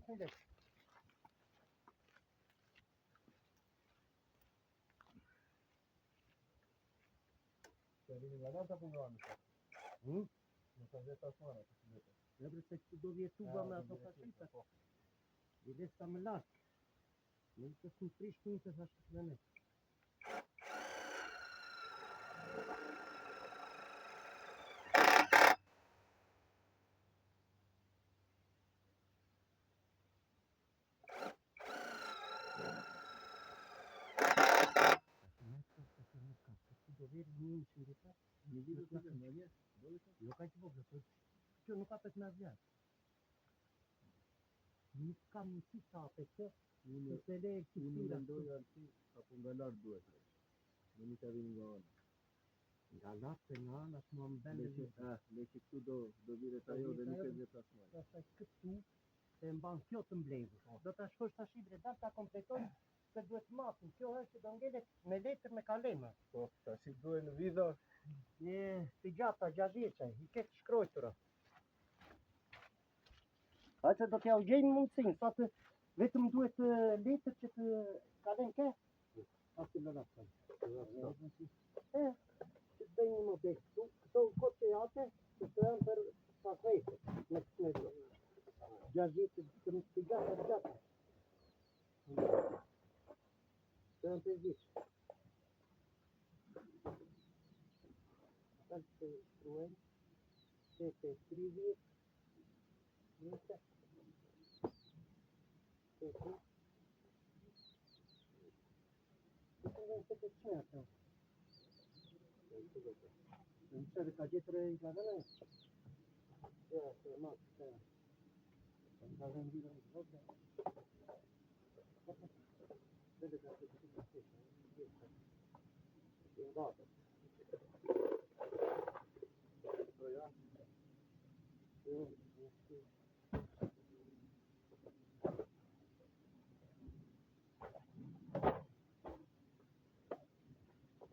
500 lekë. Se rini nga nata për nga në Në të vjetë asmara të shletë. Edhe se që do vjetë tuba me ato kashita. I dhe s'ka më lartë. Në të s'më prish punë të thashtë të në do vjetë një që ndita. Një vitë të të në vjetë? Jo ka që vogë, që nuk ka 15 vjetë. Nuk kam në si sa për që, Unë mendoj arti, apo nga lartë duhet. Në një të vinë nga anë. Nga lartë për nga anë, asë më bëndë dhe vjetë. Le që këtu do vire të ajo dhe nuk e vjetë asmaj. Pastaj këtu, se mban kjo të mblejvë. Do të shkosh të shibre, dar të kompletojnë, se duhet matën. Kjo është që do ngellet me letër me kalema. Po, ta si duhet në vida. Një të gjata, gjadjeqaj, i ketë shkrojtura. A që do t'ja u gjejnë mundësin, sa të vetëm duhet letër që të kalen ke? A të lëna të që të bëjnë një model. Këto kote që jate, që të janë për pasvejtë, me këtë me do. Gjadjeqaj, të gjata. Të janë të gjithë. Ata që të shkruen, që të 30, 20, Këtë në të të qënë ato. Në qërë ka gjithërë i ka dhënë? Ja, se matë të në ka dhënë vidë në të vëtë. Vede ka të të të të të nga të. Po ja. Jo,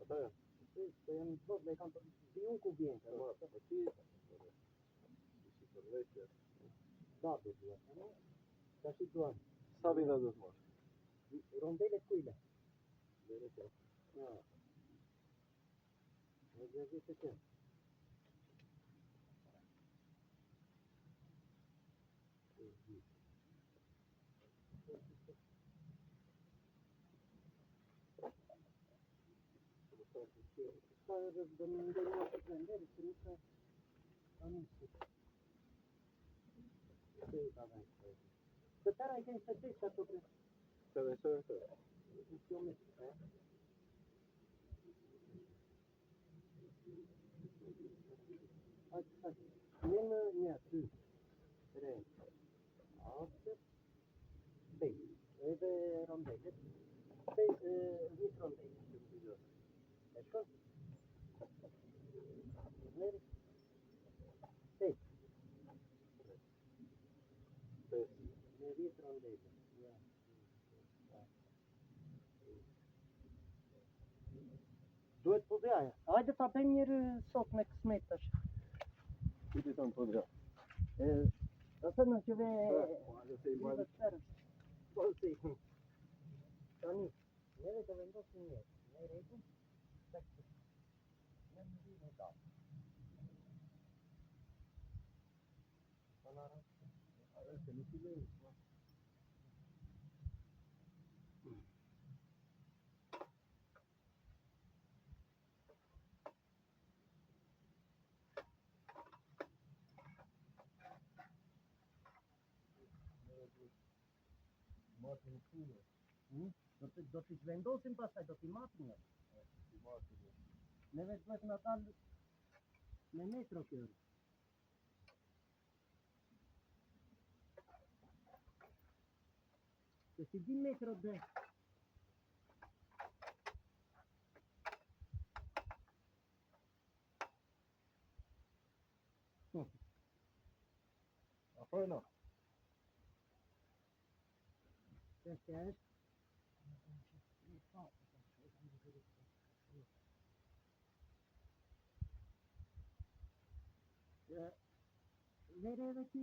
Ata ja. se janë të vëtë, e kam të unë ku vjenë. E marë, po ti. Si për leqë. Da të duhet, no? Ka shi duhet. Sa vida do të marë? Rondelet kujle. Dere të. Ja. Në gjëzit të që. Ka edhe do më ndërë nga të venderit, që nuk ka njësë. Që i ka vend. Të tëra i kënë të të ato për... Të vesojnë të. Në kjo me të Nëmë një, 2, 3, 8, 5. Edhe rondelet. 10 rondelet. E shko? Meri? 5. 5. Me 10 rondelet. Ja. Duhet po dhaja. Hajde ta bëjmë njërë sot me kësmet tash. Ku ti tonë po dra? Do të në që ve... Se i bajnë. Po si. Tani, neve të vendosim njërë. Ne rejtum, të këtë. Ne më di në dalë. Të në rëndë. A se nuk i lejë. Matë në punë. Do t'i zhvendosim pasaj, do t'i matëm një. I matë në. Neve duhet në talë me metro kërë. Se si di metro dhe. Afrojna. Se është. Vere edhe ti,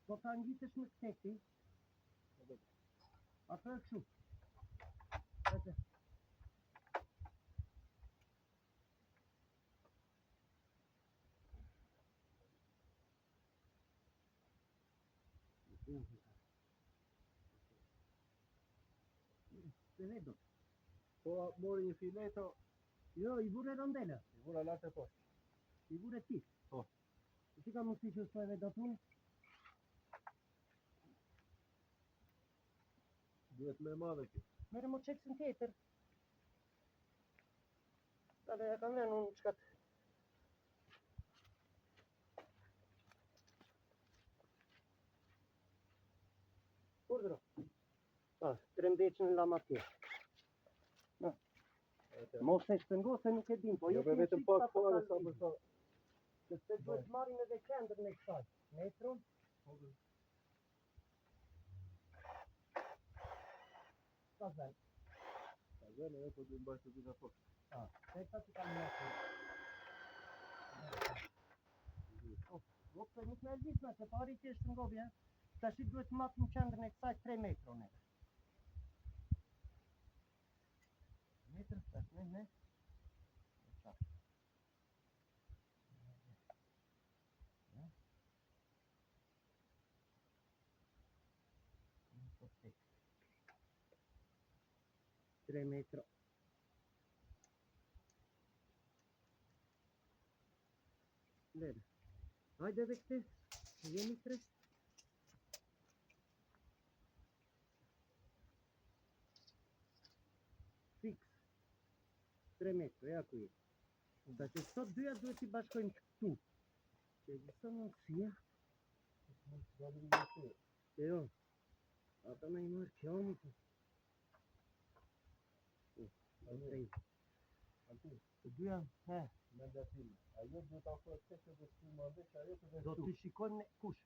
po ta ngjitesh me këteti, Ato e kështu. Vete. Se vedo. Po mori një fileto, Jo, i vure rondela. i vura lart e poshtë. I vure ti. Po. Si ka mundësi që s'po e vedo punë? Duhet më e madhe kjo. Merë më qeksin tjetër. Tale, e kam vënë unë çkat. Urdhro. 13 në lama tje. Mos e shpëngo se nuk e dim, po Jo, vetëm pak fare sa për sa. Se se duhet marrim edhe qendrën e kësaj. Metron. Ka zën. Ka vënë edhe po duhet mbajtë të dita poshtë. Se ka që kam njësë. Vopë, nuk me elvisme, se pari që është ngobje. Tash i duhet matë në qendrën e kësaj 3 metron e. Metrën, tash ne. Tre metro. Lere. Hajde edhe këte. Jemi 3. Fix. 3 metro, ja ku je. Da që sot dyja duhet i bashkojmë këtu. Që e gjithë mundësia. Jo. Ata me i marrë qëmë. Të dyja, Me ndërtim. Ajo duhet ta afrohet tek edhe këtu më ndër, ajo të do të shikojmë kush.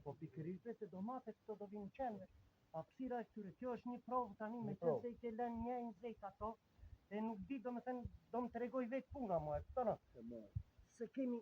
Po pikërisht se domate këto do vinë në qendër. Hapësira e këtyre, kjo është një provë tani me që se i ke lënë një nxehtë ato, e nuk di domethënë do më tregoj vetë puna mua, e kupton? Se kemi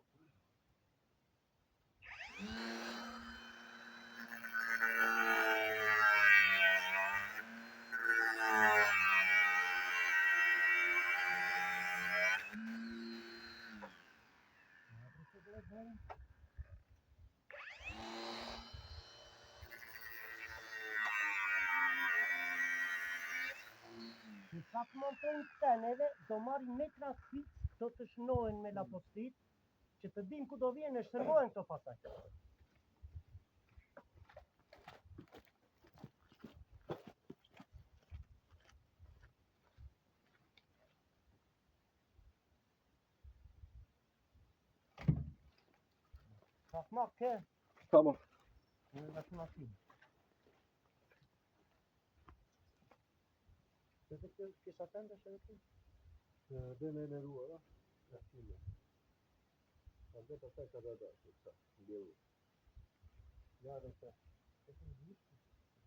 Në sa të montojnë këta neve, do marrin metra fix, do të shnohen me lapostit, që të dim ku do vjen e shërbohen këto pasaj. Smak ke? Tamam. Në makinë. Se të kisha tende që të Dhe me në ruara, në shime. Ka dhe të taj ka dhe dhe, që të ndjeru. Ja dhe të. të vishë,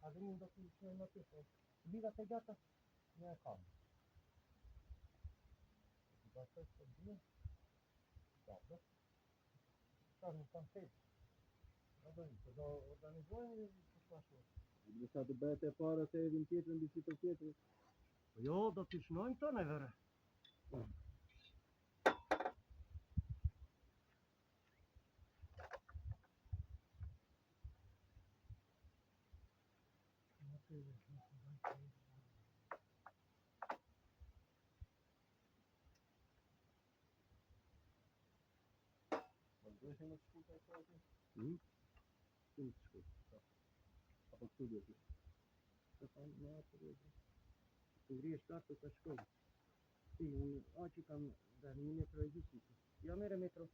a dhe një do të në më të po. Liga të gjata, një e kam. Të bashkë të dhja, gjata. Ka në kanë të. A dhe një, do organizojnë të shashë. Dhe sa të bëhet e para se edhin tjetër në bisit të tjetër. Jo, do të shnojmë të në vërë. Duhet në shku të e kërë? Shumë të shku. Apo këtu duhet? Të fanë në atë rrëgjë. Të ngrije shtartë të shkojnë. Si, unë që kam dhe 1 metro e gjysmë. Ja mere metro.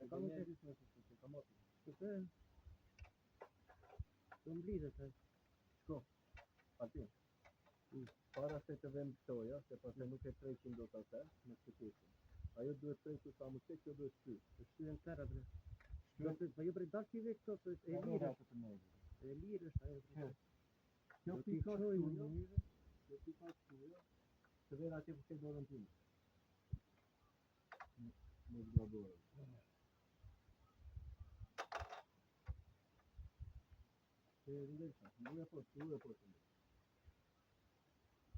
E kam një gjysmë e të kam atë. Të të mblidhe të. Shko, ati. Para se të vend këtoja, se pasë nuk e preqin do të atë, në këtë tjetër. Ajo duhet preqë sa më tek, kjo duhet shty. Të shtyhen tëra bre. Po jo bre dalkive këto, të e lirë. E lirë është ajo bre. Kjo pika shtu, kjo pika shtu, të vera që përse dorën time. Në zga dorën. rindesha, nu e pot.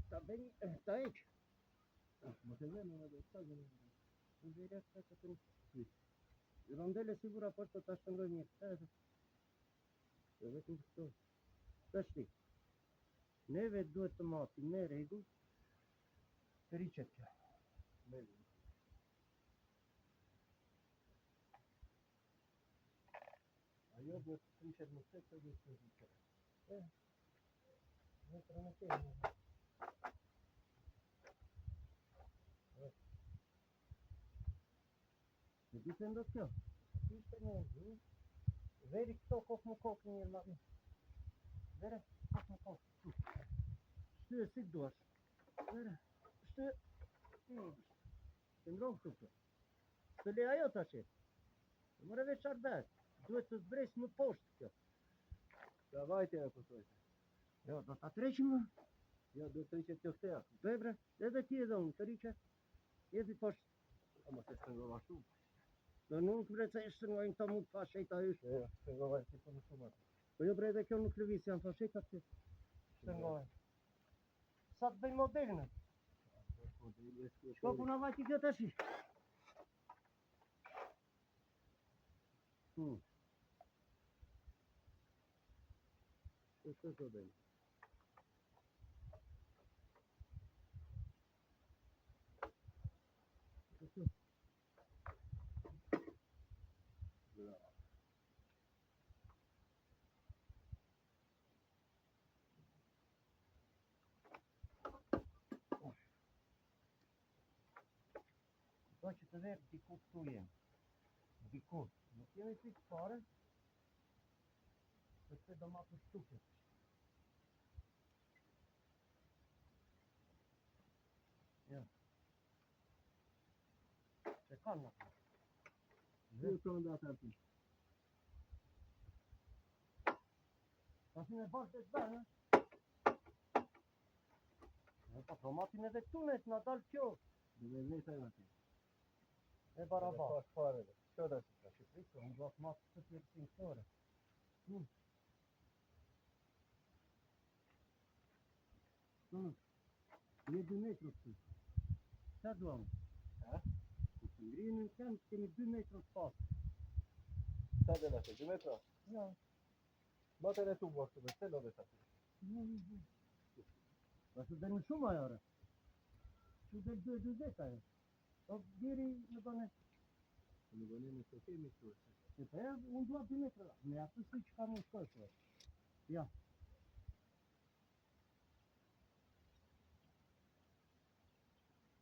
Ta bëj ta heq. Mos e vënë edhe stazën. Në direkt të të rondele sigura për të ta shpëndoj një këtë. Dhe vetëm këto. Tashti. Neve duhet të matim me rregull të riqet kjo. Ajo duhet të prishet më tek se duhet të prishet. Në të rëmëtejnë. Në di të ndot kjo? Ishte në zi. Veri këto kokë më kokë një lavi. Vere, kokë më kokë. Shtyë si duash. Vere, shtyë. Të ndronë këtu kjo. Të le ajo të ashe. Të mëre veç arbet. Duhet të zbres më poshtë kjo. Ka vajtja e përsojtë. Jo, do të atreqim më. Jo, duhet të riqet kjo steja. Bebre, edhe ti edhe unë, të riqet. Jeti poshtë. A mos e shpengova shumë. Në nuk bre të ishtë ngojnë të mund fashejta yshë. Jo, shpengova e si për në shumë atë. Po jo bre edhe kjo nuk lëvis janë fashejta të shpengojnë. Sa të bëjmë modelin? Shko puna vajti kjo të shi. Shko të bëjmë. Do që të verë diku këtu jemë. Diku. Nuk jemi pikë fare. Përse do ma të shtuket. Ja. Se kanë në të. Zhërë të nda të arti. Tasin e bashkë e të bërë, pa tomatin edhe tunet, në dalë kjo. Dhe veta e ati. E barabar. Pas fare dhe. Që da si ka Shqipërisë, unë do të matë të tjerësin këtore. Një 2 metrë të të. Qa duam? Ku të ngrinë në kemë, kemi 2 metrë të pasë. Sa dhe nëse, 2 metra? Ja. Ma të në tu bërë të bërë, dhe sa të. Pasë dhe në shumë ajore. Që dhe 2-20 ajo. O diri në bane. Në bane në të kemi të të. Se të e, unë duat 2 metrë. Me atë si që ka më shkojë. Ja.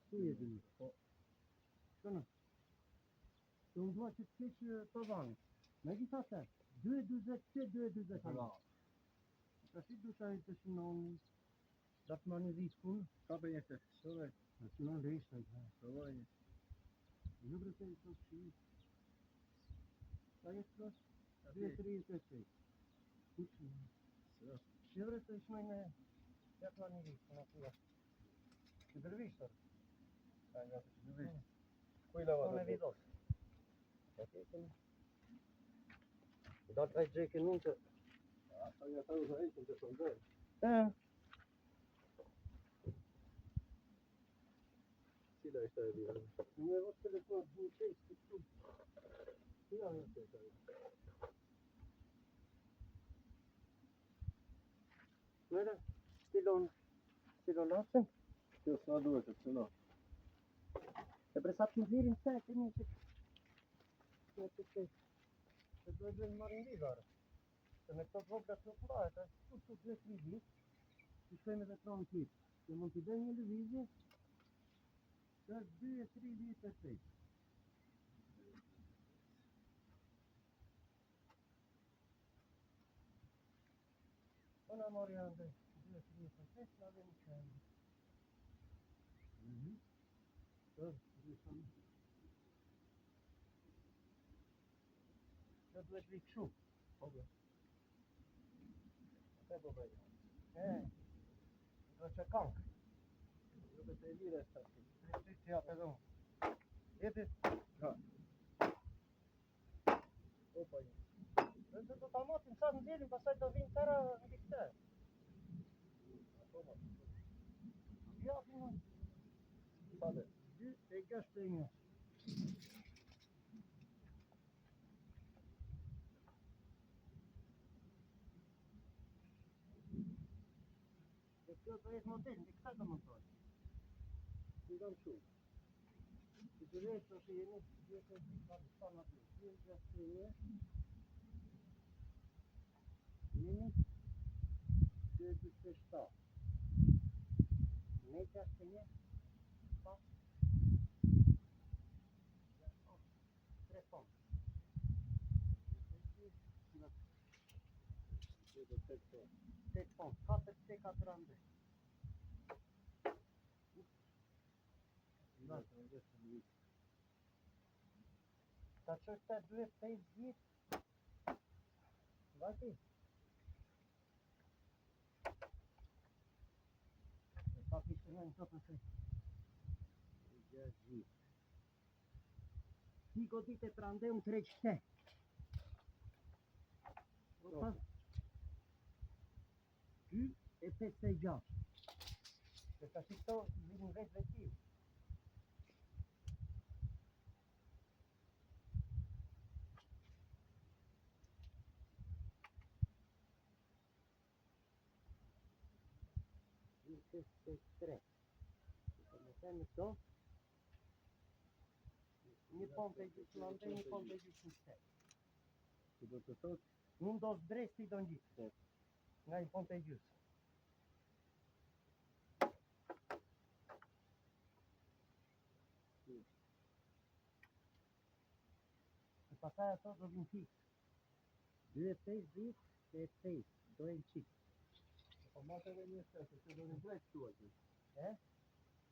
Tu je 2 metrë. Po. Shkënë. Se unë duat që të keqë të vanë. Me gjitha të, 2-20 që 2-20 anë. Ta shi dusha i të shinonë. Da të manë vitë punë. Ka për një të shove. Në shinonë dhe ishtë. Provoj një. Në brëte i të shi. Ka jetë të 2-3-5. Kuqë. Që brëte i shmoj në jetë manë vitë. Në kula. Që dërvishtër. Ka nga të që dërvishtër. Kuj lava Në vidosë. Da të rajtë gjekë në të. Ata nga ta u zahejtën të shondojnë. Cila ishte e dhja? Në e vëtë telefon të një qejtë të këtu. Cila në të të Nëre, stilonatën. Kjo sa duhet të të E presa të nëzirin të të një që të duhet dhe në marin vidare. Se me këto voglat nuk mbahet, tu 2-3 vit, që shkojme dhe tronë klitë. Se mund t'i dhe një lëvizje, që është 2-3 vit e sejtë. Po në mori andë 2-3 vit e sejtë, në dhe një qenë. Që duhet li këshu. Po bë. Ate po bëjnë. Do që kankë. Jo be të e lire është të Ti ja të dhomë. Jeti? Ha. Opa një. Dhe do ta motim sa nxjerrim, pastaj do vinë tëra mbi këtë. Ja, punon. Pale. 2,61. E kjo do jetë model, në këta do montoj. Ti kam shumë. Ti të reshtë të jeni, duhet e ti ka në stana të një, 2,61. Jeni 2,27. 1,61. Pa. 3 ton. Vedo 8 ton. 8 ton, 4,42. Da, të nëgjeshtë në vitë. Ta që është 2,50. Vati. E pa kishtë në të përse. Ti godit e trande unë 3,7. Opa. 2,56. Se ta si këto vinë vetë vetë. Tre. Më thënë këto. Një pompë e gjithë në ndë, një pompë e gjithë në shtet. Që do të thotë? Unë do s'dresë ti do në gjithë. Nga një pompë e gjithë. E pasaj ato do vinë fikë. 2,50 e 5, do e në qitë. Po mate dhe një shtë, se do një drejtë tu aty. E?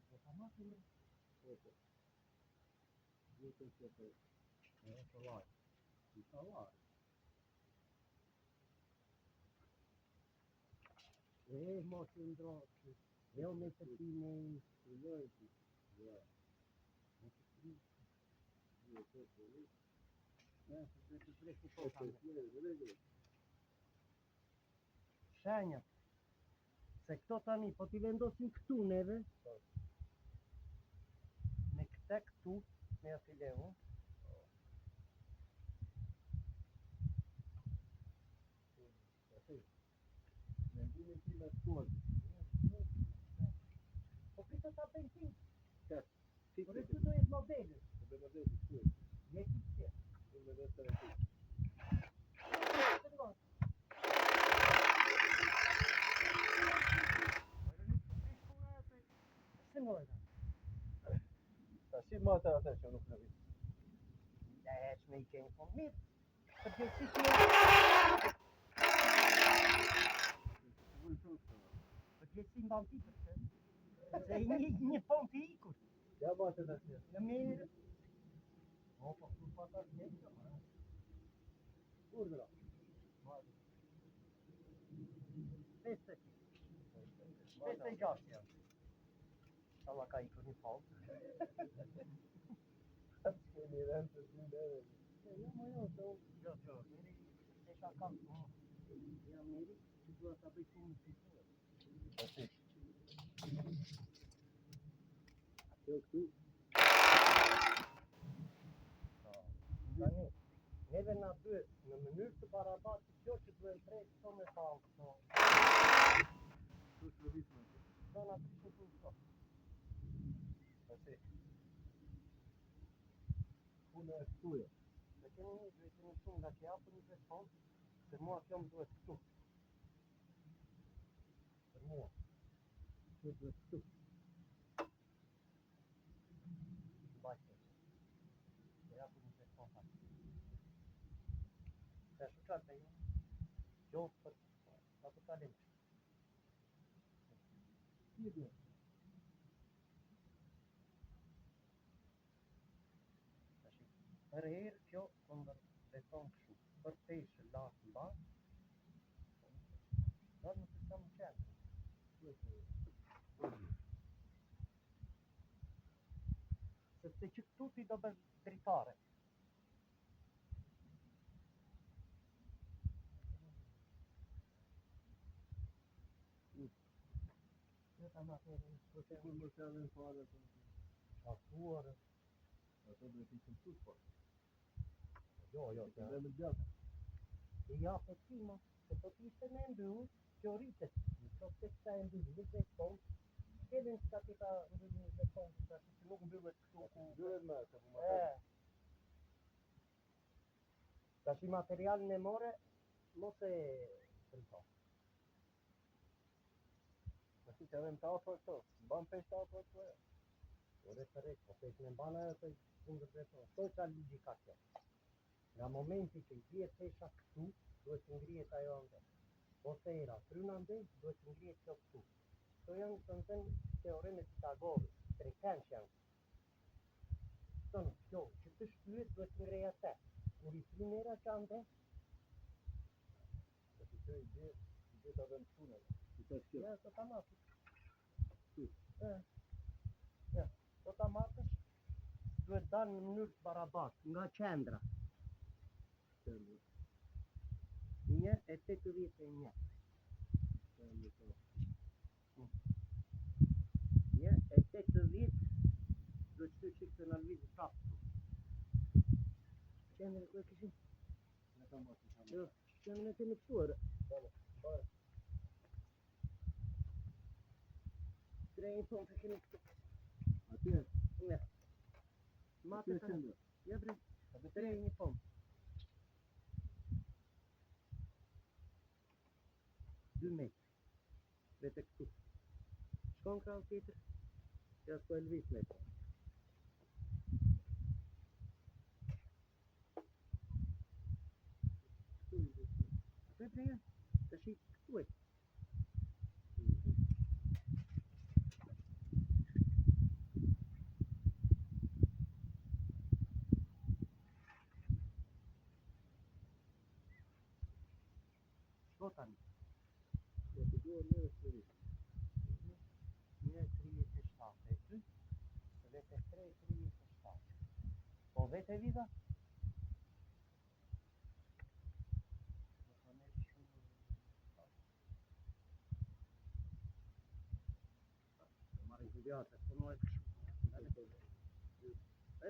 Do ta mate një. Opo. Një të shtë. E, të lajë. I ka lajë. E, mos të ndroqë. E, o me të time Të lojtë. Ja. me të time. Një të shtë. E, se të dresh një kohë Një. Shenjat. Se këto tani, po t'i vendosin këtu neve. Me këte këtu, me afileu. Mendimi ti me shkuat. Po këtë ta bensin. Ka. Por e këtu do jetë modelit. Po dhe modeli shkuat. Je këtë tjetë. Unë me dhe të rëti. Se më edhe. Ta si mate atë që nuk në vitë. Ja e që me I keni po mirë. Për gjësi që për gjësi mban ti për që. Se një pom t'i ikur. Ja mate të tjetë. Në mirë. O, po këtu pa ta t'jetë. Urdra. Peste ti. Peste gjashtë janë. Shala ka ikur një pom. Keni rëndë të dy neve. Jo, mo jo, do. Jo, miri, se shaka. Ja, miri, që duha ta bëj punë të të. Asi. Kjo këtu. Tani, neve na duhet në mënyrë të barabartë kjo që duhet drejt këto me falë këto. Tu shërëvis me të. Do na të shumë këto. Asi. Punë e shtuja. Dhe keni një duhet të një shumë nga kja për një vetë tonë, se mua kjo më duhet këtu. Për mua. Kjo duhet këtu. Bajtë. E ja për një vetë tonë pak. Se shu qartë e ju. Jo për ato talim. Një duhet. Për herë kjo këndër beton kështu. Për peshë lartë në bas. Dorë në të shumë qenë. Sepse që këtu ti do bësh dritare. ta materi. Kur më thënë fare të Shatuar. ato duhet të ishim shumë fort. Jo, Të bëjmë gjatë. I japë ti ma, se po t'ishte me mbyll, kjo rritet. Në qoftë se këta e mbyll 20 ton, s'kedin s'ka ti ta mbyll 20 ton, që nuk mbyllet këtu ku... Mbyllet me, se po më Tash i materialin e more, mos e frito. Tash që edhe më ta ofër këto, mban pesh ta ofër këto e. Ore të rejtë, po pesh me mbana e të kundër dreto. Shtoj qa ligji ka kjo. Nga momenti që i bje pesha këtu, duhet të ngrihet ajo ande. Ose era, fryna ande, duhet të ngrihet kjo këtu. Këto janë të nëzën teoreme Pitagorës, trekenç janë. Këtonë, kjo, që të shtyhet duhet të ngreja te. Kur i fryn era që ande, Tash që i bje ta vend punën. I tash kjo. ja, të ta matës. Ja, të ta matës, duhet dalë në mënyrë të barabartë, nga qendra. 1,81. 1,80 do të shty qikë të në lvizë prapë këtu. Qendrë ku e këshim? Në kam bërë. Jo, qendrë e kemi këtuar. Bërë. Krejnë tonë të kemi këtu. Atje, Ja. atje Matë të në. qendër. Ja bre, krejnë një pomë. 2 metrë. Vete këtu. Shkon krau tjetër. Ja s'po e lvis me pomë. Ato e preja, të shi këtu e. Shko tani. Ja të duhet në e sëri. 1,37 e 2, vete 3,37. Po vete vida? Marrin studiate, po non è più.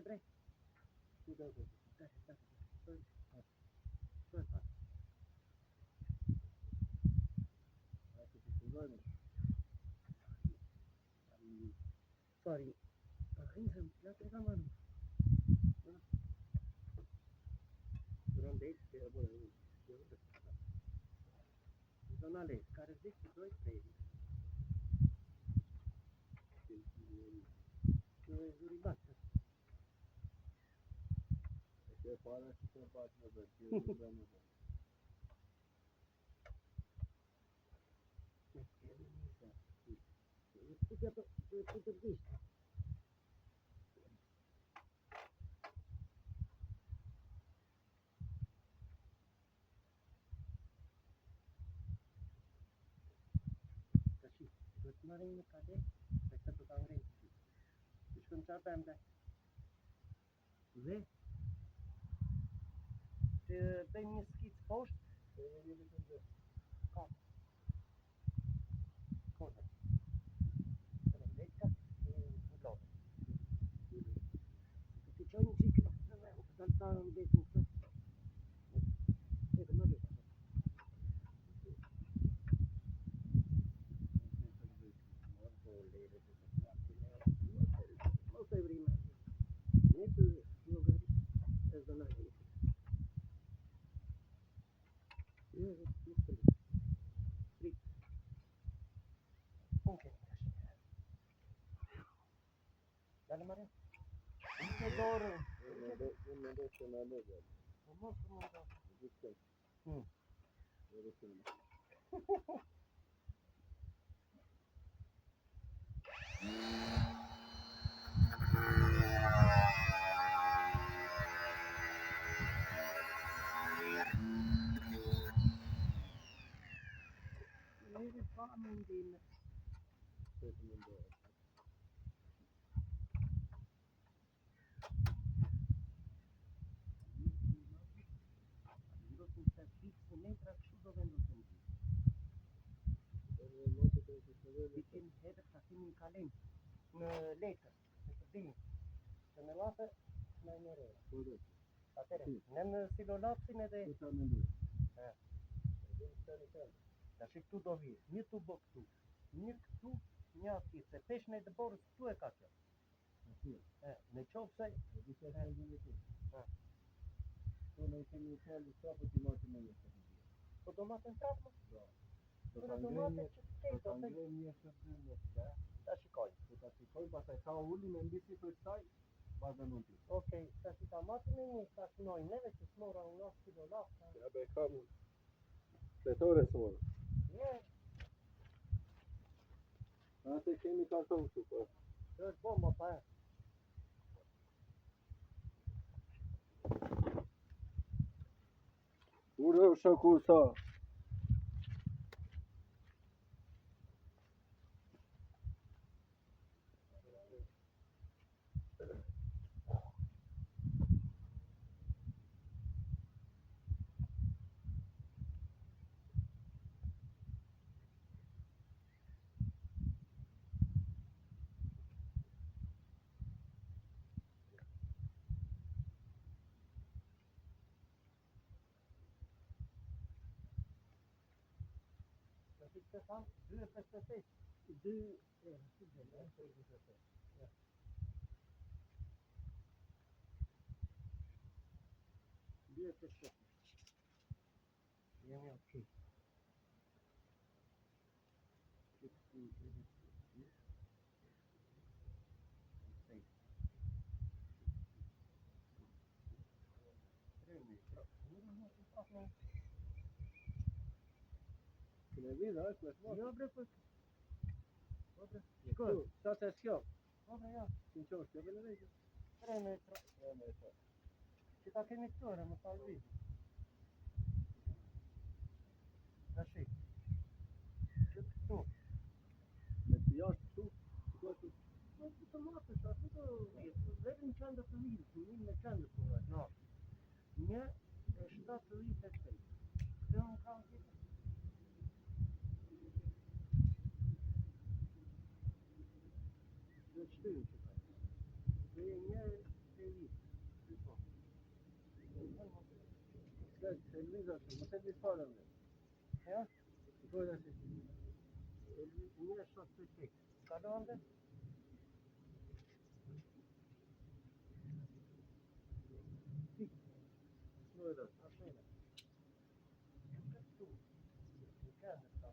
Bre. Ku do të? A të të shëndojnë? Sorry. Insem, la trega mano. Durante che lavora giornale, care zici 2-3. Zuribață. Este para și să faci nădări, că eu nu vreau nădări. Putem zici. Căci, dușmare în cade, pe că tot am vrut. Deci când ți-am dat. Ve? Te dai një skicë poshtë, ka. Kode. Letka e bullone. Ti c'ho un ciclo, saltare un detto. Vedo, ma vedo. Molto prima. Niente locali e zonali. Io tutto lì. Lì. Ok. Dale Maria. Che d'oro. Nu mă să mă nădări. Frumos, frumos. Zic că. Vă să mă. Nere fame din. Ce să mă nădări. Io sul servizio mentre asciugo vendo sentito. În noapte trebuie să vezi Dikim hedhë takimin kalim në letër, në përdimin. Që me lafe, në e njëre. Po dhe. Atere, në më silolapsin edhe... Po ta mendoj. E. Dhe në të një këndë. Tash këtu do vi, një tu bë këtu, një këtu, një ati, se peshën e dëborës këtu e ka kjo. Aty. Në qovë se... E di që është në të. E. Po në i kemi një qelë, sa po t'i marrë me një të të dhja. Po do matë në trapë, më? Do. Do ta ngrejmë Një të dy në të. Ta shikoj. Do ta shikoj, pastaj ka uli me mbisi për kësaj, vazhdon ti. Okej, tash i ta matë me një, ta shnoj neve që smora unë 9 kilo lafë. Ja be kam fletore smora. Je, Atë kemi karton këtu, po. që është bomba pa e. Ure shaku sa. Tash i këtë thamë, 2,58. 2, si dhe, 2,58. Ja. Jemi okej. Në vida, është me shmata. Jo bre, po. Po bre. Shko, sa të shkjo? Po bre, ja. Që në qo është, jove në rejtë? 3 metra. 3 metra. Që ta kemi këtu, më falë vidi. Tash i. Që këtu. Me të jashtë këtu, këtu është. Po të matësh, aty do jetë. Vetë në qendër të lidhë, të një në qendër të vajtë, no. 1,78. Dhe unë kam tjetër. Dhe qëtërin që ka. Dhe një të lidhë. Dhe po. Dhe të liza që, më të një farë në. Ja? Shkoj dhe që. 1,78. Ka do ande? Shkoj dhe. Ashtë këtu. Në qendër ta.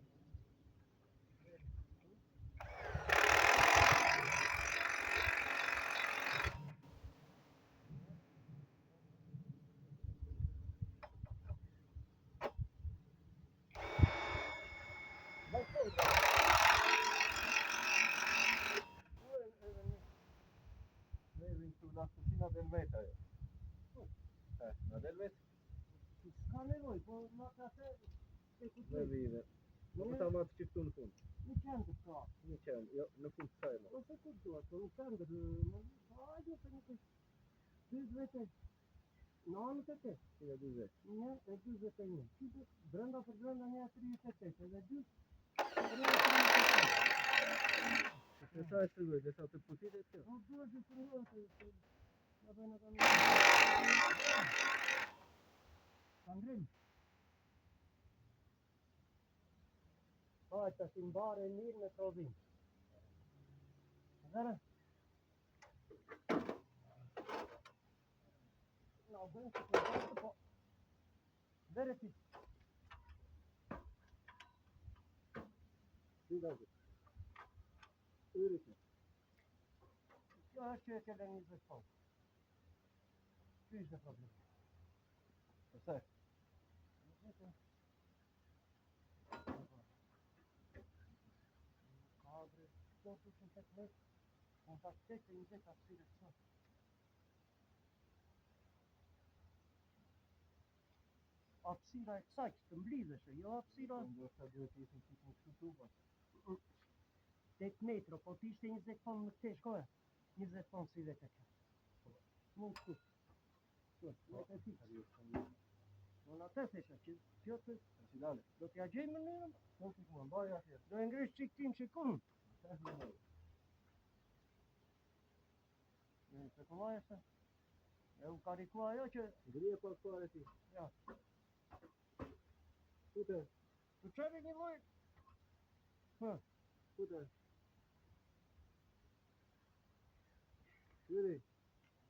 Ne vim këtu la kusina del veta jo. Na del vet? S'ka nevoj, po ma ka se e ku Ne vime. Po ta matë që këtu në fund. Në qendër ka. Një qenë, jo, në fund të sajma. Ose ku duhet, po në qendër, hajde se nuk është 20 në anët e të. 1,20. 1,21. Qytë brenda për brenda 1,38 edhe 2. Në sa e shërgoj, dhe sa të pozitë e të? Nuk duhet që të rrëtë. Ja bëjnë të një. Kandrim. Hajtë të si mbare mirë me provim. Zërë? Në bëjnë që të bëjnë po. Zërë ti. Ti da zë. Yrite. Kjo është që e kele 20 ton. Kjo ishte problem. Pëse? Kadre, këto të shumë të metë, në ta qëtë e 20 apsire të sot. Apsira e kësaj që të mblidheshe, jo apsira... Ndo shta duhet të isin qikë në kështu tuba. 8 metro, po të ishte 20 ton më të shkoja. 20 ton si vete kjo. Mund këtu. Kjo, me të ti. Në në të thesha që kjo të... Finale. Do t'ja gjejmë në një? Nuk i kuma, mbaj atje. Do e ngrish qik tim që kun? Se këllaj se? E u karikua ajo që... Ngrije pak fare ti. Ja. Fute, Të qevi një loj? fute. Juri,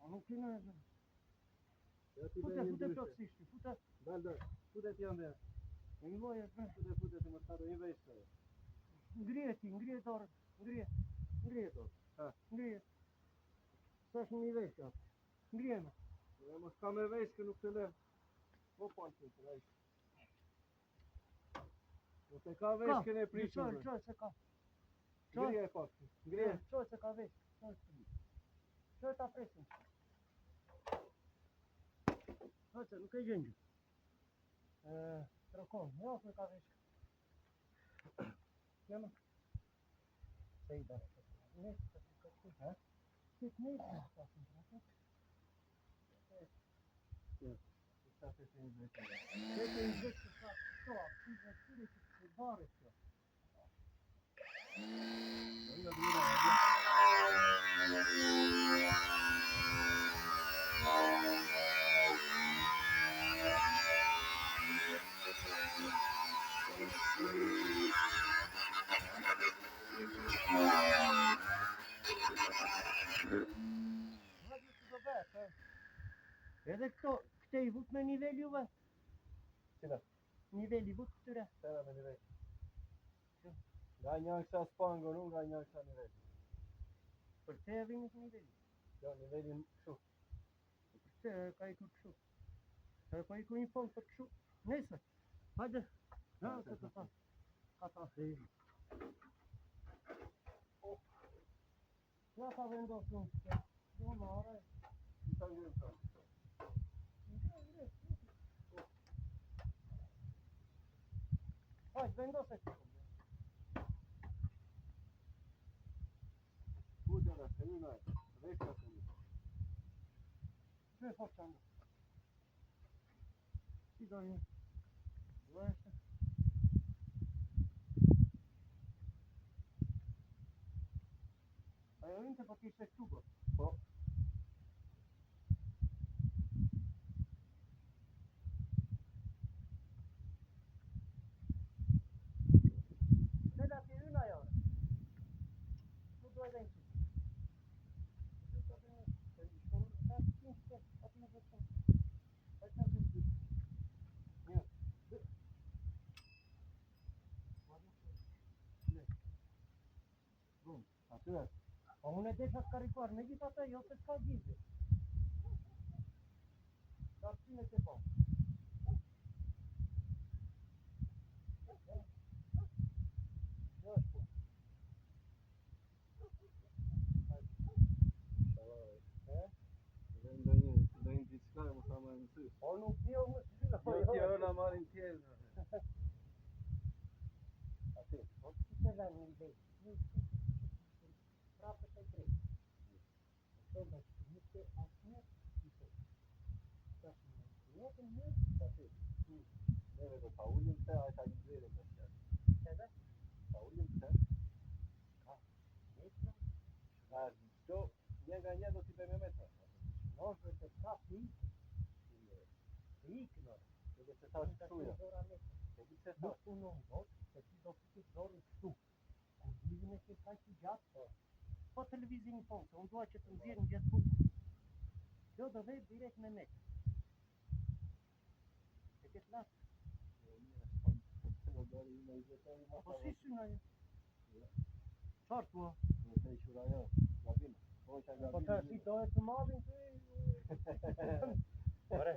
A nuk ti në... ja ti Fute, bëj një fute ndryshe. plotësisht, fute... Dal, fute ti ande. E një loj e... Fute se më stado një vesh të. Ngrije dorë, ngrije dorë. Ha. Ngrije. Sa është një vesh atë? Ngrije me. Ja mos ka me vesh që nuk të le. Po pantin të vesh. Nuk e ka vesh këne prishur. Qoj se ka. Ngrije pak. Ngrije. Qoj se ka vesh. Qoj ta presim. Qoj se nuk e gjengju. Trokon, jo se ka vesh. Jema. Se i bërë. Nesë të të të të. Që të nesë të të të. Sa se një vesh. Që të i vesh të sa këto, si dhe tyre që të bare kjo. Edhe këte i vut me nivel juve? Cila? Nivel i vut këtyre? Tëra me nivel. Nga një kësa spango, nuk nga një kësa nivel. Për te e vinit niveli? Jo, nivelin kështu. Për te ka i kur kështu? Ka i kur një fond për kështu? Nese, hajde. Ja, se të ta. Ka ta se i. Ja ta vendosun. Do marë. I ta ngrim ta. Hajde, vendose. Kute da, se një najtë. Vekta se një. Që e fokë qandë? Si do një? Vese. Ajo vinte po t'ishte këtu po? Po. Seda ti yna ajo? Ku do e dhe një? Aty e. Po unë e desha karikuar, me gjitha të jo se s'ka gjizje. Qartësine që po. Jo është po. Dhe ndonjë diçka më sa më mësy. Po nuk dio më s'ka. Jo tjerë na marrin tjerë. Aty. Po që të dhe një dhe. Prapë të drejtë. Të dhe që një të asë një të. Tash një të një. Aty. Neve do ta ullim se ai ka nxjerrën me çfarë. Edhe? Ta ullim se. Ka. Metra. A do një nga një do t'i bëjmë metra. Nozë të ka të ikë. Të ikë në. Edhe se tash këtu ja. E di se Nuk tash. punon dot, se ti do fitit dorën këtu. Kur vizin e që ka që gjatë, po televizin po, se unë dua që të nxjerrë në gjithë bukë. Kjo do vej direkt me metë. E këtë latë. Po si sy në një? Qartë po? Në të i qura jo, gabime. Po të si do e të madhin të Ore,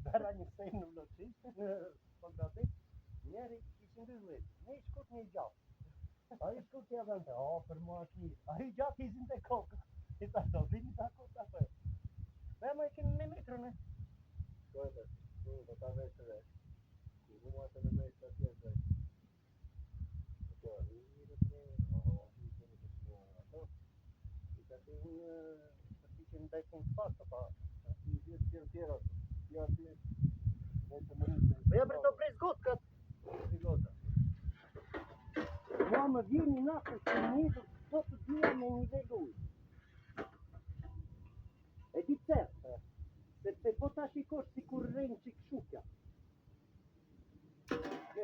bera një sejnë në vloqisht, po gabit, njeri ishin dy vletë, një i shkut një i gjatë. A i shkut tja dhe në për mua është mirë. A i gjatë izin të kokë. I ta do vini ta kokë ta për. Dhe ma i kemi me metrën e. Shkojte, do ta vesh të vesh. Ku huma të në mejtë të tjetë vesh. Kjo, i rëtre, i kemi të shmo ato. I ka të unë të fiqen ndaj punë të pasë, pa. I gjithë tjerë ato. Tja aty, vetë më rritë. Po ja për të pres gotë këtë. Frigota. Mua më vjen një natë të njëtë këto të dyja me nivel ujë. E di pse? Sepse po ta shikosh si kur rrenë që këshukja.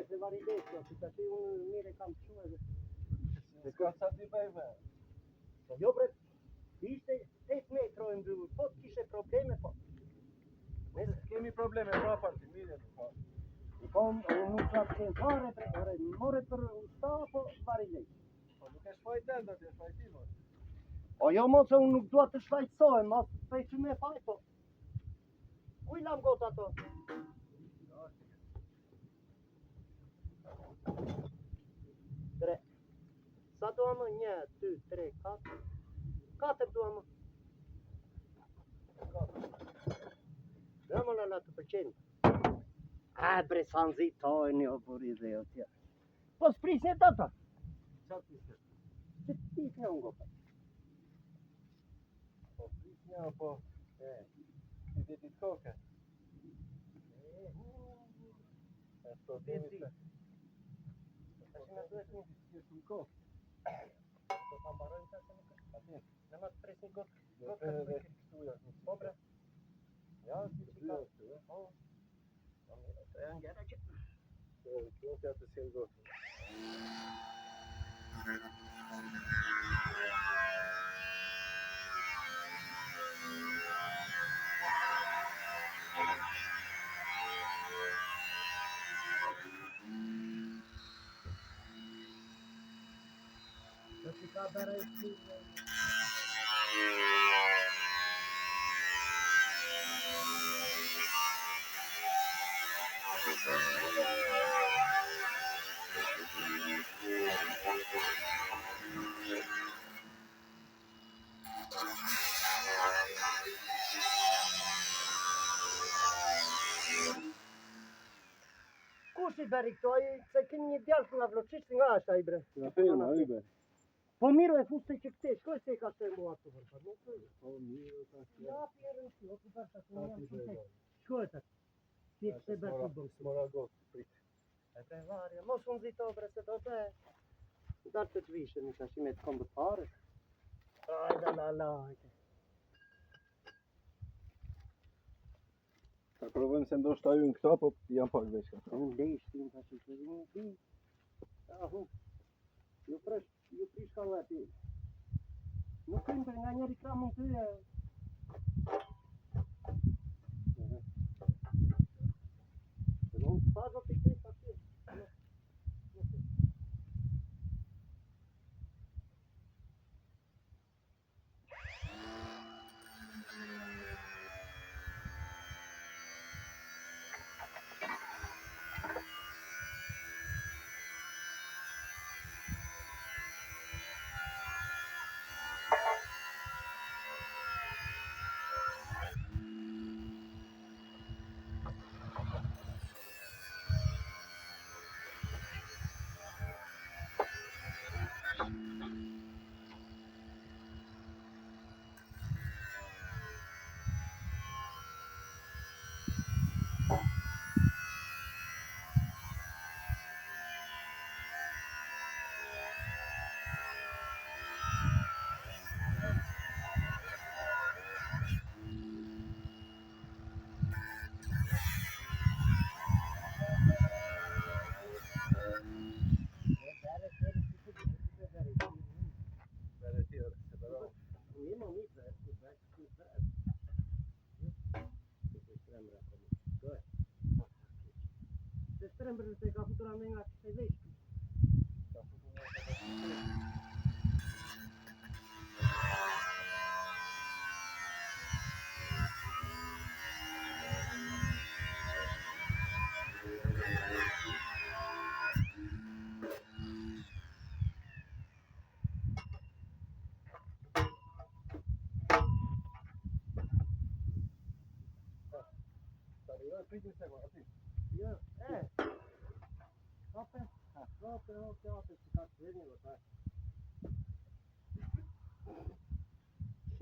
Se varidesto, si ta që unë mire kam shumë edhe. Se ka sa ti bëjme? Jo bre, ishte 8 metro e mbyllur, po të kishe probleme, po. Kemi probleme, pa parti, mire në pa. Po, unë nuk ka të qenë fare, bre, more për usta, po varidesto. Po nuk e shfaj tenda, të e shfaj ti, mos. O jo mo që unë nuk dua të shfajtësohem, mos të shpej që me faj, po. Kuj lam gota ato? Tre. Sa doa më? 1, 2, 3, 4. 4 doa më. Dhe më lala të përqenë. Bre, sa nëzitojnë o buri dhe o tja. Po s'prisni të ta? Qa t'ishe? Që t'isni unë gopa? Po prisnja, po... Ti veti t'koke? E s'to temi se... Ta që në duhet një Që shumë kohë? do të ambarojnë të nuk e. Ati? Në më të presni gotë. Jo të edhe kështuja. Po bre. Ja, si që ka. Të Po. Po mire, të janë gjera që. kjo kja të si ngotë. Të që ka bere i si. Kush i beri këto? Se kënë një djallë të nga vloqisht nga është a i bre. Nga firma, Ibe. Po miro e fuste që këte, shkoj se i ka shte mua të vërpa. Po mirë, ta shte. Ja, pjerën si, o të bërta të Ta një ti jam bëjdo. shkoj të. Si e se bërë të bëmë. Smora gotë, prit. E bre varja, mos unë zito bre se do të darë të të vishë, në shashime të kombë të pare. Ajda la la, ajde. Ta provojmë se ndoshta ju në këta, po jam pak veç ka. Unë leshtin të ashtë të unë di. Ahu, ju prish ka leti. Nuk kënë për nga njeri kra mund të e. Se në unë të të këtë të të. Bere tjere, se bera. Se strembrë se ka futura me nga që se veshtu. Ka futu nga të pritin se ma, ati. Ja, Ope, që ka të veni, vëtaj.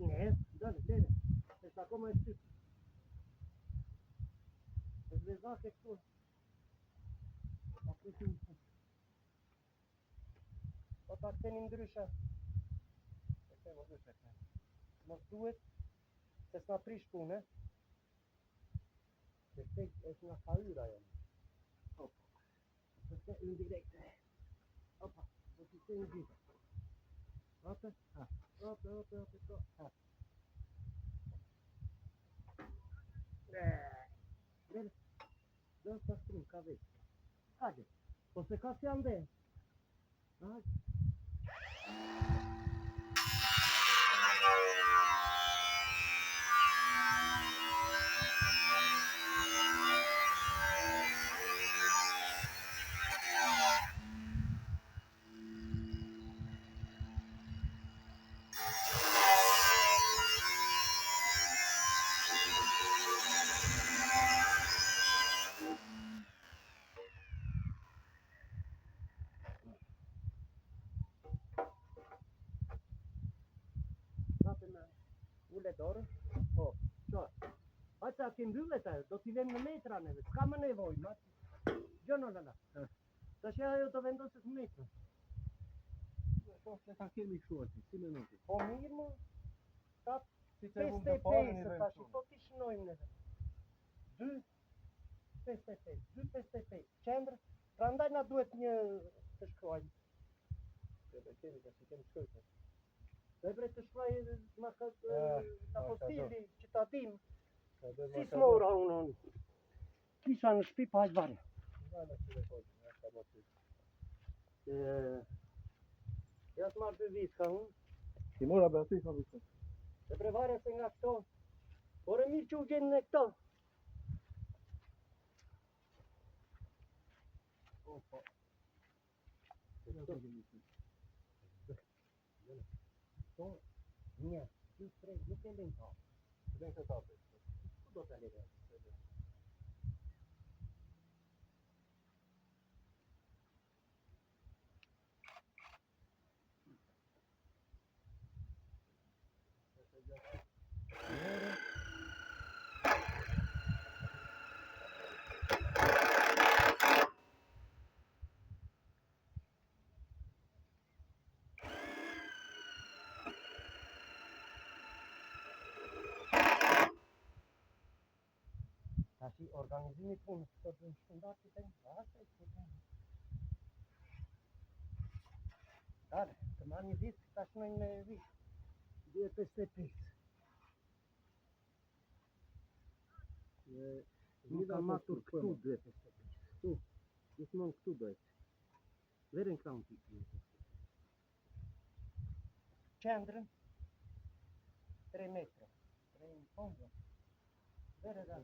Ne, dale, se sta akoma e shtypë. Se zvezake këtu. Ok. Po ta ktheni ndryshe. Mos duhet se s'na prish punë. Se është nga kahyra ajo. Opa. Se në direkte. Opa, do t'i se në gjithë. Ope, ope. Vede, do të strim ka vetë. Hajde, po se ka si ande. Hajde. Ule dorën, po, qa, ata ke mbyllet ajo, do t'i vem në metra neve, s'ka më nevoj, ma, gjëno lala, ta që ajo të vendosit në metra. Po, se ta kemi kështu aty, si me nëti. Po mirë më, ta Si të mund të 55, parën i ta vend që po t'i shënojmë neve. 2,55, qendrë, pra ndaj na duhet një të shkruajmë. Se be kemi, ka që kemi shkojtë. Dhe bre të shkruaj ma apostili që ta dim, si Si s'mora unë. Kisha në shpi pa hajtë varja. Nga që dhe kodë, nga ka më ty. Ja të marrë 2 vitë ka unë. Ti mora be aty, ka vitë. Dhe bre varja se nga këto. Por e mirë që u gjenë në këto. Opa. Këto, një, 2, 3, nuk e lejnë ta. Dhe në këtë atë. Ku do të lejnë? Tashi organizimi punës, të të shëndat që të një basë, Dale, të marrë një vitë, ta shënojnë me vitë. 2,55. Nuk ka matur këtu 2,55. Këtu, gjithmonë këtu dojtë. Vere në kraun t'i. Qendrën, 3 metra. 3 në fondë. Vere da.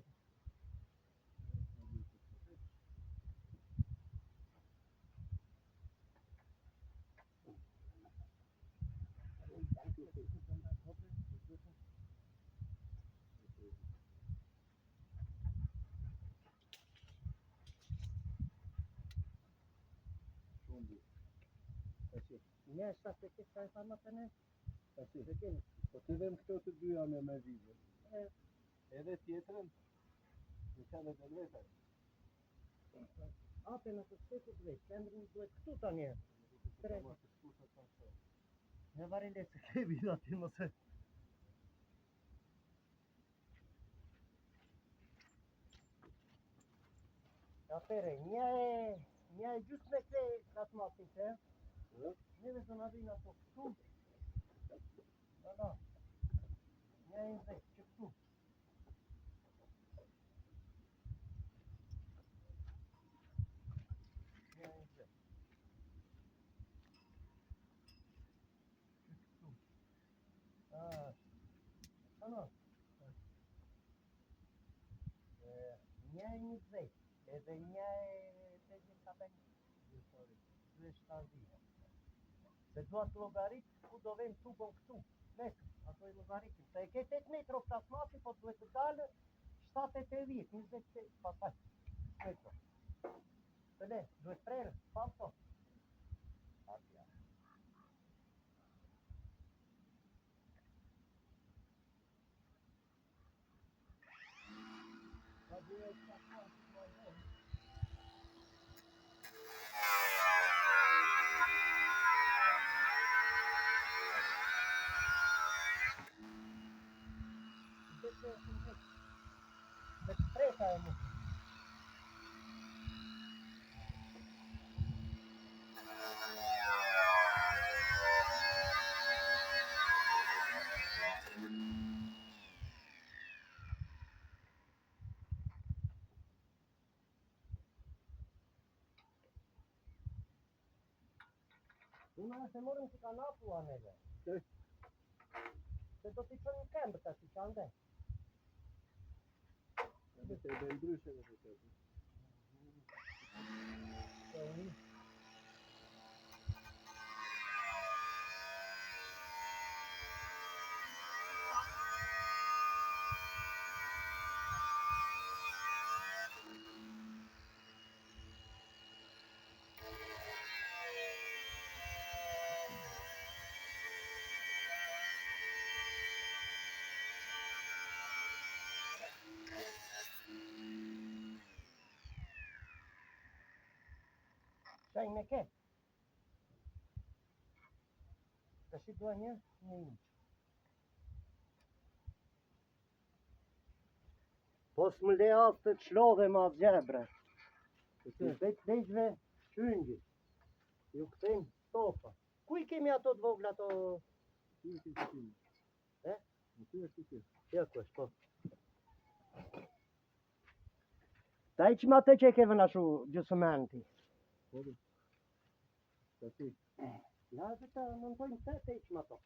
Një është ta se këtë ka e fama të ne? Dhe kemi. Po të vem këto të dyja me vizën. Edhe tjetërën, në qenë dhe vetër. Ape në të shpeku të veç, qendrën duhet këtu ta njerë. Në varile se kevi da ti mëse. Atere, një e gjusë me kre kratë masin të, neve të në dhina po këtu. Një e dhe, që këtu. Një e dhe. Që këtu. Ano. Një e një dhe, edhe një e të një kapen. Dhe shtardia. Se duat logarit, ku do vend tubon këtu, mesë, ato i logaritin. Se e ke 8 metro plasmasi, po duhet të dalë 7,80, 20 pasaj metro. Të le, duhet prerë, falso. Atja. Pa duhet plasmasi, Una se morëm që ka napu aneve. Se do t'i qënë në këmbë të që ande. Edhe se e bëjnë ndryshe në të tërë. Shaj me ke. Të shi dua një inç. Po s'më le asë të të shlodhe ma zjebre. Të veçve qyngjit. Ju këthejmë stopa. Ku i kemi ato të vogla ato? Ty është i këtim. Në ty është i këtim. Ja ku është, po. Ta i që ma të që e keve nashu gjusëmenti. Po dhe. Të ti. Ja dhe ta nëndojnë të i që ma to.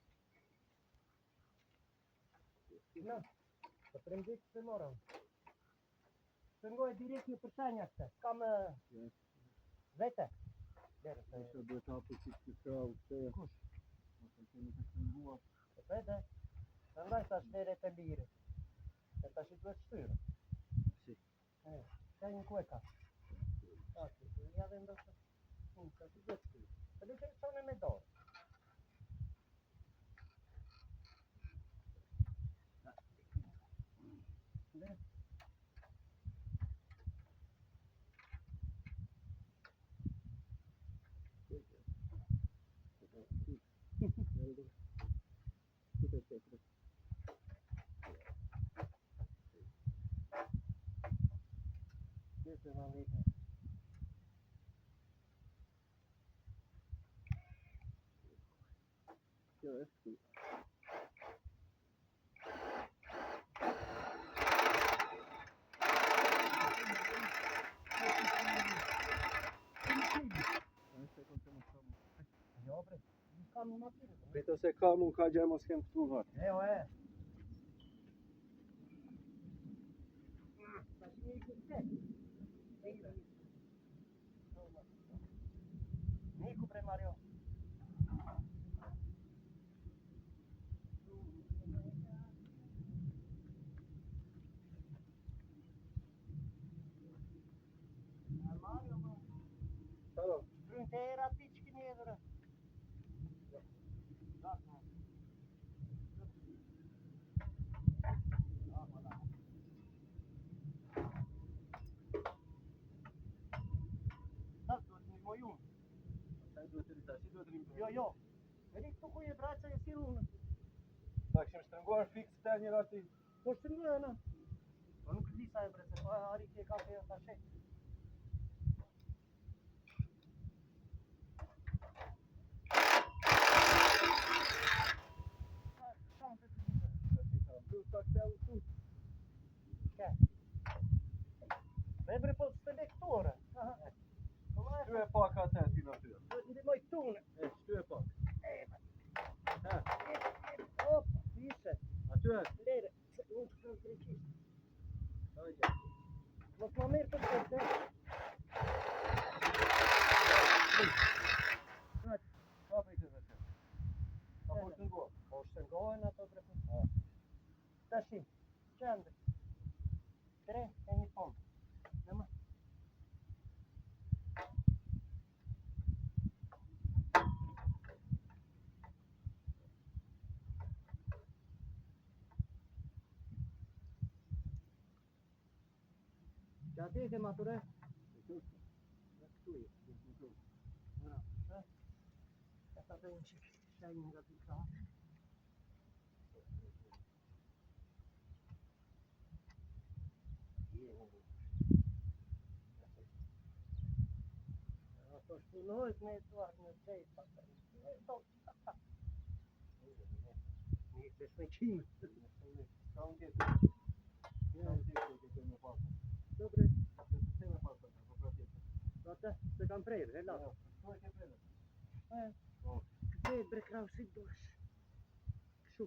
Na, të premdit të morëm. Të ngoj direkt një përsenja këte. Kam vete. Kështë duhet hapu që të krau këte. Kush? Ose të nuk është nguar. E vete. Të ndaj sa shtire të lirë. E ta shi duhet shtyre. Si. Ka një ku e ka. Ja dhe ndosë. Ta shi duhet shtyre. Të duke i qone me dorë. Questo va bene. Kjo është këtu. Jo bre, kam në makinë. Beto se ka mu ka gjë mos kem këtu vartë. Jo e. Ta shi një këte. Niku bre Mario. Mario, ma. Salo. Brunte era pički njedra. Jo, jo. Vedi këtu ku je braqa e si unë. Ta këshim shtrënguar fix të një rati. Po shtrënguar në. Po nuk lisa e bre, se po ari kje ka për ta shek. Ta këteu tu. Ke? Me bre po së të le këtu ore. Shtu e pak atë ti në ty. Ndimoj këtu une. Shtu e pak. Opa, ishe. Aty e? Lere, unë të këmë treqisht. Hajde. Mos më mirë të përte. Ka për i të vete. A po shëngohë? Po shëngohen ato bre po. Ta shi, qëndë. 3 e një pomë. Nëma. Që ati e ke mature? Këtu e. E ta të një qik shenjë nga t'i ka. Ato shpunojt me tuar në qejt pasaj. Një besme qimë. Ka unë tjetë. Ka unë tjetë që ke me pasë. Dobre. Se të se me pasë, po pra tjetë. Do të se kam prejrë, hela. Shtu e ke prejrë. Po. Te bre krau si dush. Kështu.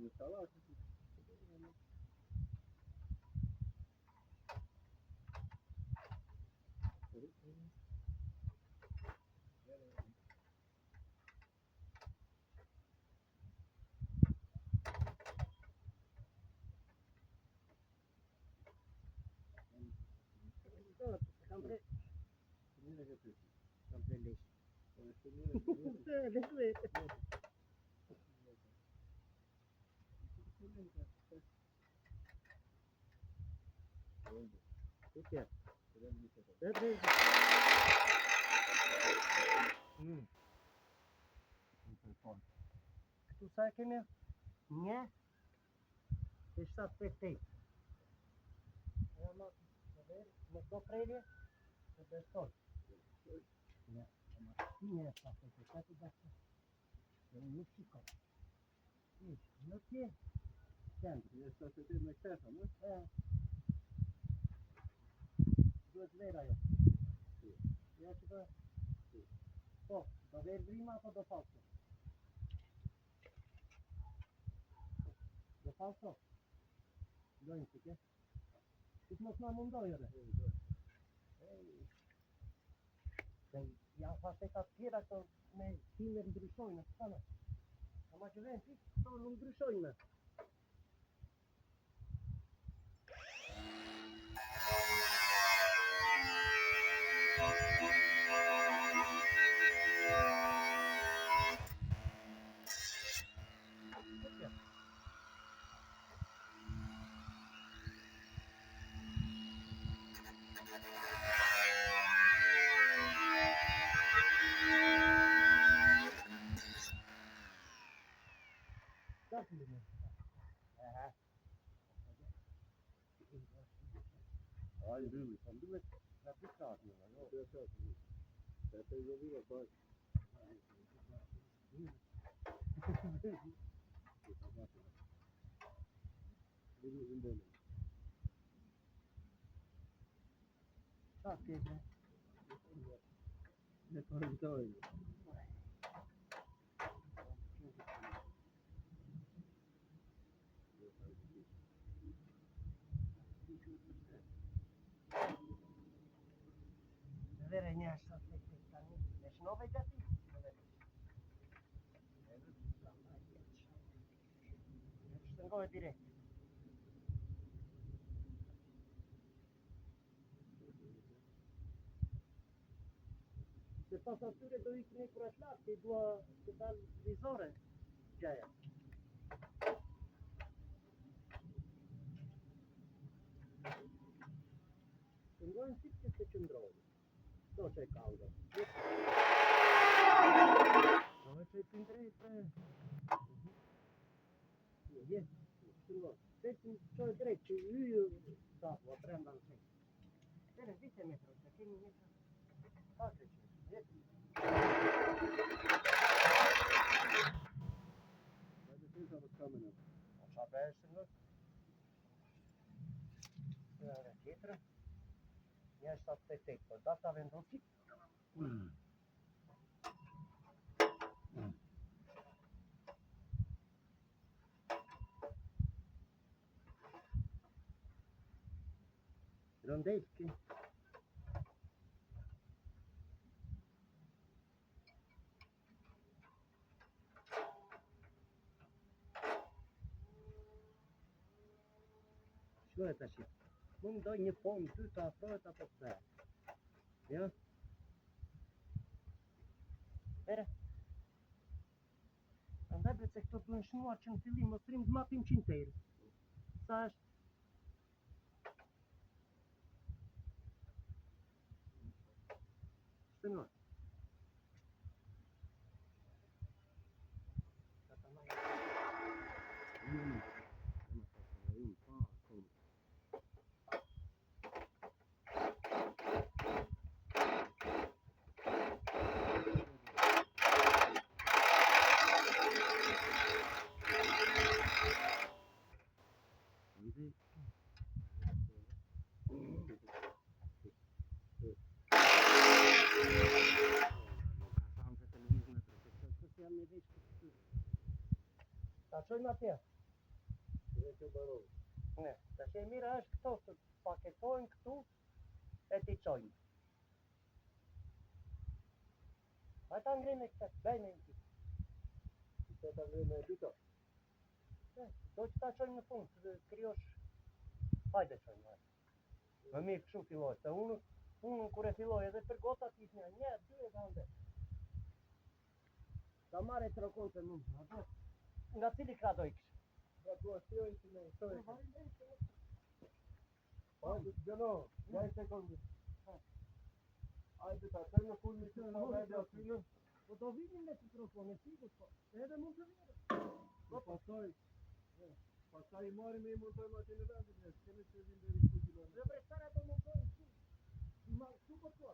Në salat. Kam pre... Mine che tu. Kam pre lesh. Lesh Lesh. Tutje. Këtu sa e kemi? 1 e 758. Me këto prerje të beston. Ja, një e 758 bashkë. Nuk shiko. Në tje, Je sta se ti me këtesa, në? duhet vera jo. Ja që të... Po, do verë vrima apo do falso? Do falso? Dojnë që ke? Që mos nga mundoj edhe? Ja fasetat tjera këto me time ndryshojnë, të sana. Ama që vend ti, këto nuk ndryshojnë me. Ai, really, am duhet na pikat në, no? Të çfarë? Të jovira bash. Bilu zindele. Sa kete? Ne kontojnë. Vere një ashtë të të tani. E shnove gjati? Shtëngoj direkt. Se pas atyre do ikë një kur e flasë, që i dua të dalë vizore gjaja. Shtëngojnë si që se qëndrojnë. Do që e kauda. Do që e pindrejt pre... Je, shtëngoj. Vetë që e drejt që yju sapo, a brenda në fejtë. Tere, vite metro, që kemi metro. Patre që, jetë. Defensa was coming up. Qa bërë në? Së tjetërë. Një 788, për data vendosit. Rondeschi. Shkoj të shi. Mund doj një pom ty të afrohet apo të bërë. Ja? Bere. Andaj bre se këto duen shmuar që në fillim mos trim d'mapim qinterë. Sa është? Shtenoj. çojmë atje. Dhe që barov. Ne, tash e mira është këto të paketojnë këtu e ti çojmë. Ata ngrinë këtë, bëjmë në ti. Që ta ngrinë e dita. Do që ta çojmë në fund, të krijosh. Hajde çojmë. Hajde. Më mirë kështu filloj, se unë kur e filloj edhe për gotat ishte një, dy e kanë. Ta marrë të rokon të mund. Nga cili krah do iksh? Nga tua shtjojnë që ne stojnë. Hajde të gjëno, ja i sekondi. Hajde ta të në fundi që në vede aty. Po do vini me mikrofon, e sigur po. Edhe mund të vjerë. Po pasaj i marim e i montojmë aty në vendin ne, s'kemi që vinë dhe rikëtu kilometrë. Dhe prestara do montojmë këtu. I ma këtu po të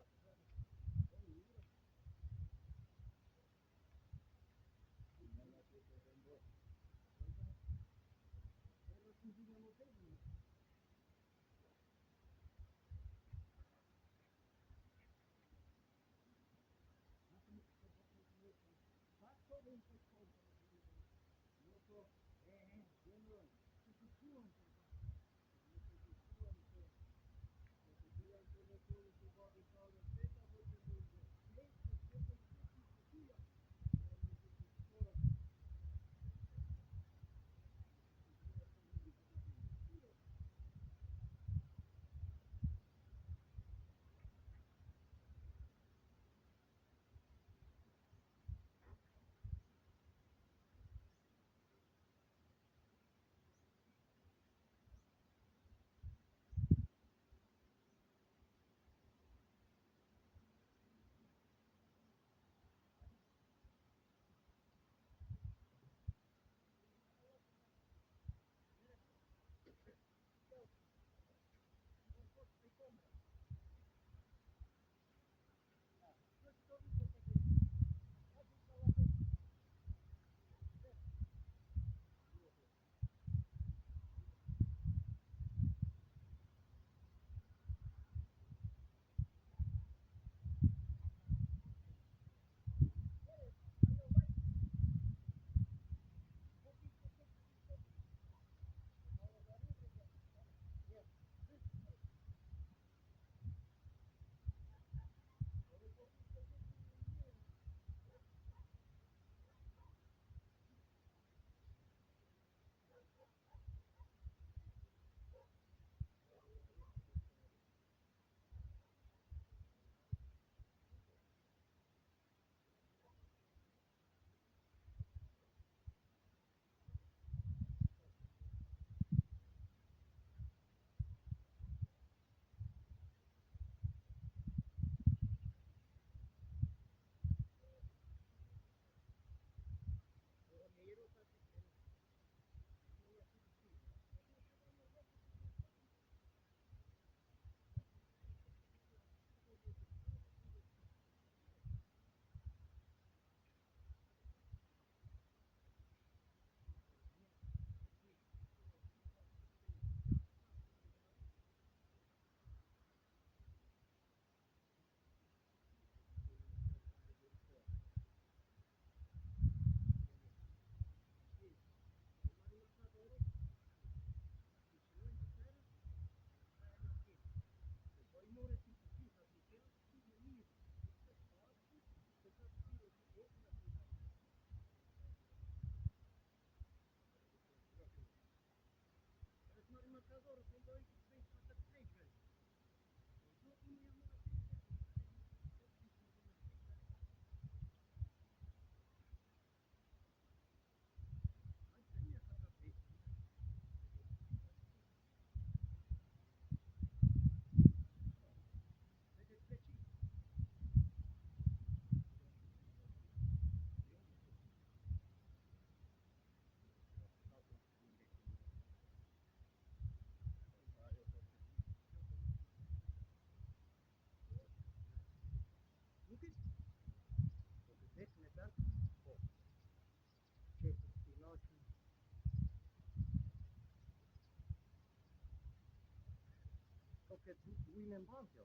këtë ujnë e mbanë kjo.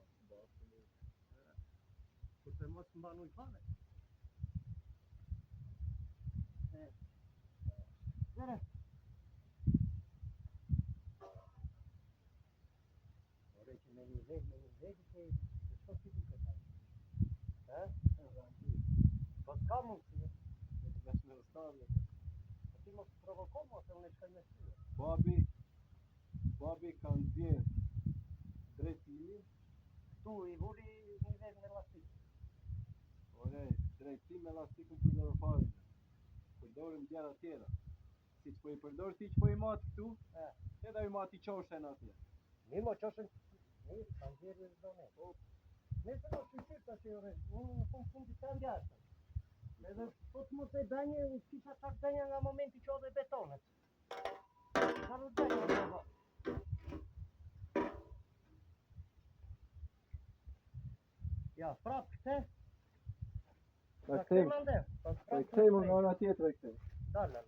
Kurse mos mbanë ujë fare. Vere. Ore që me një veg që shko si duke taj. Po s'ka mundësi. Vesh me rëstavje. Po ti mos provoko mo se unë e shkoj me syre. Babi ka nxjerr drejtimi. Tu i vuri një veg me lastik. Ore, drejtim me lastikën përdorë fare. Përdorim gjëra tjera. Si që po i përdor ti që po i matë këtu, edhe i matë i qoshen atje. Mi mo qoshen, mirë, ka nxjerë do ne. Nëse mo shqyqyr të që ore, unë në fundi të ndjashtë. Edhe po të mos e danje, u kisha çak danja nga momenti që odhe betonet. Ka në danja në bo. Ja, prap këte. Ta kthejmë nga ana tjetër e këtej. Dalla.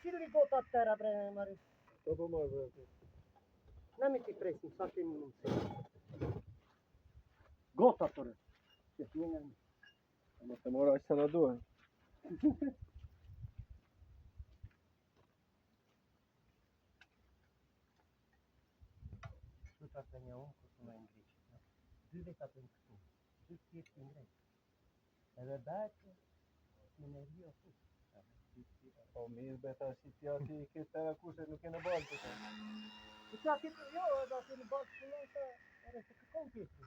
Cili gota tëra bre, Mari? Po po marrë bre. Na mi ti presim, sa kemi mundësi. Gota tëre. Që t'jene. Mos e mora aq sa na duhen. Shtu të një unë, kërë të me ngriqë. 2 veta të në këtu. 2 tjetë të ngriqë. Edhe bërë, me në rrio të. Po mirë beta si tja ti këtë tëra kushe nuk e në balë të të. I tja ti të jo, edhe ati në balë të në të, ere se kërkon tjetë.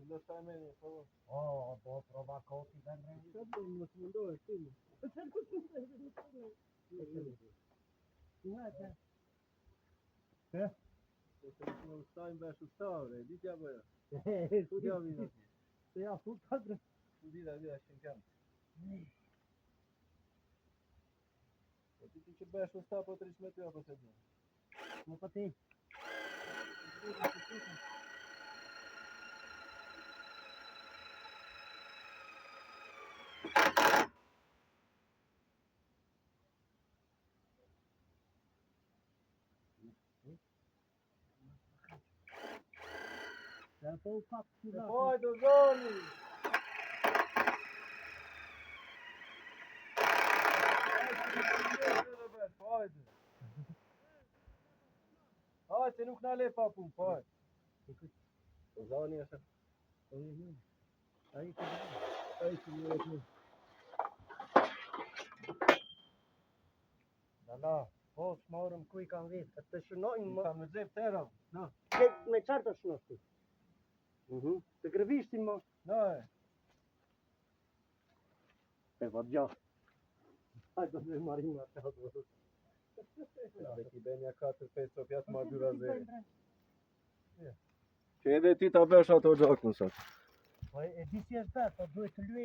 Lo stai meglio, per favore. O, do prova koti dhe në Sa bëjmë, mos mundohet, ti më. Po se nuk më ustajnë vesh ustavre, di tja bëja. Ku tja vina ti? Se ja fut të dre. Ku vina, shkën kam. Po ti që bësh ustav, po të rishme ty, apo se dhe? Më po ti. Se po u pak të da. Hajde, zoni! Hajde! Hajde, nuk na le pa pun, po hajde. Po zoni është. Ai që Ai që më e të. Dalla, po s'morëm ku i kanë vitë, të shënojnë më. Ka me zep tëra. Na. Me qarë të shënosh ti? Të grevishtin më. Na e. E va gjatë. Hajde të me marim atë atë. Dhe ki benja 4-5 sopjat ma 2-0. bre. Që edhe ti ta vesh ato gjakun sot. Po e di si është vetë, po duhet të luaj